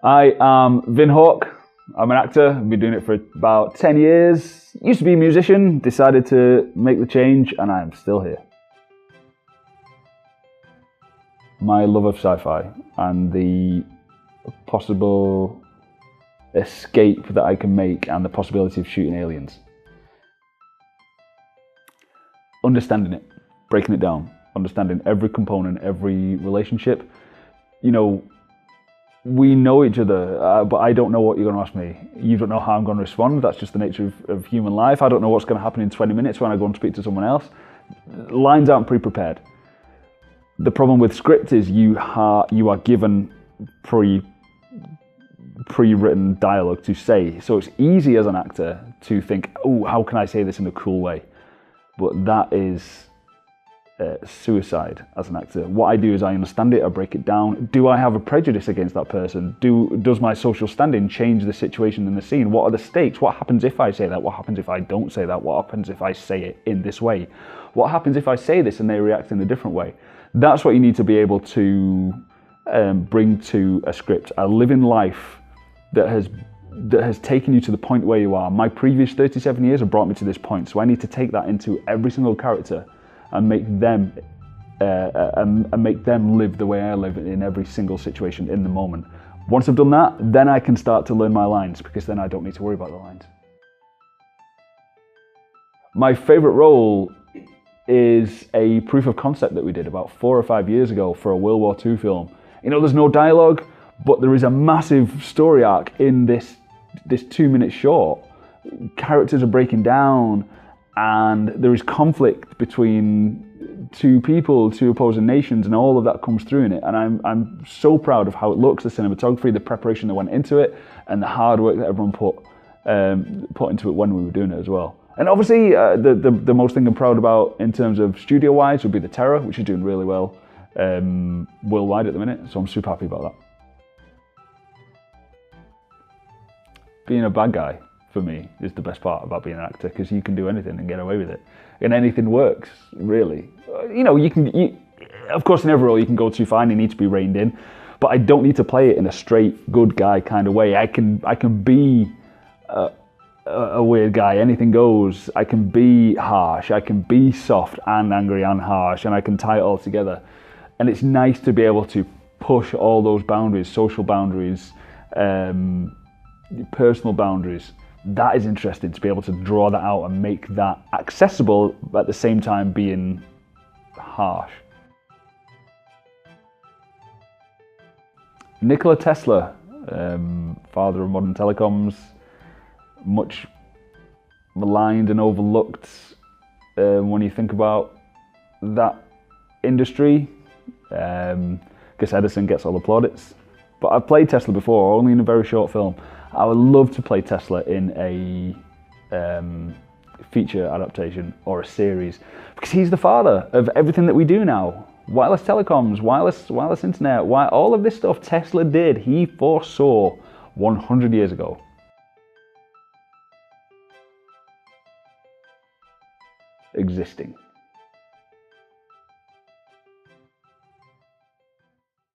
I am Vin Hawke. I'm an actor. I've been doing it for about 10 years. Used to be a musician, decided to make the change, and I'm still here. My love of sci-fi and the possible escape that I can make and the possibility of shooting aliens. Understanding it, breaking it down, understanding every component, every relationship. You know, we know each other, but I don't know what you're going to ask me. You don't know how I'm going to respond. That's just the nature of human life. I don't know what's going to happen in 20 minutes when I go and speak to someone else. Lines aren't pre-prepared. The problem with script is you are given pre-written dialogue to say. So it's easy as an actor to think, oh, how can I say this in a cool way? But that is suicide as an actor. What I do is I understand it, I break it down. Do I have a prejudice against that person? Does my social standing change the situation in the scene? What are the stakes? What happens if I say that? What happens if I don't say that? What happens if I say it in this way? What happens if I say this and they react in a different way? That's what you need to be able to bring to a script. A living life that has taken you to the point where you are. My previous 37 years have brought me to this point, so I need to take that into every single character and make them live the way I live in every single situation in the moment. Once I've done that, then I can start to learn my lines, because then I don't need to worry about the lines. My favorite role is a proof of concept that we did about 4 or 5 years ago for a World War II film. You know, there's no dialogue, but there is a massive story arc in this 2-minute short. Characters are breaking down, and there is conflict between two people, two opposing nations, and all of that comes through in it. And I'm so proud of how it looks, the cinematography, the preparation that went into it, and the hard work that everyone put into it when we were doing it as well. And obviously, the most thing I'm proud about in terms of studio-wise would be The Terror, which is doing really well worldwide at the minute. So I'm super happy about that. Being a bad guy, for me, is the best part about being an actor, because you can do anything and get away with it. And anything works, really. You know, of course in every role you can go too far and you need to be reined in, but I don't need to play it in a straight, good guy kind of way. I can be a weird guy, anything goes. I can be harsh, I can be soft and angry and harsh, and I can tie it all together. And it's nice to be able to push all those boundaries, social boundaries, personal boundaries. That is interesting, to be able to draw that out and make that accessible, but at the same time being harsh. Nikola Tesla, father of modern telecoms, much maligned and overlooked when you think about that industry. I guess Edison gets all the plaudits. But I've played Tesla before, only in a very short film. I would love to play Tesla in a feature adaptation or a series, because he's the father of everything that we do now. Wireless telecoms, wireless internet, all of this stuff Tesla did, he foresaw 100 years ago. Existing.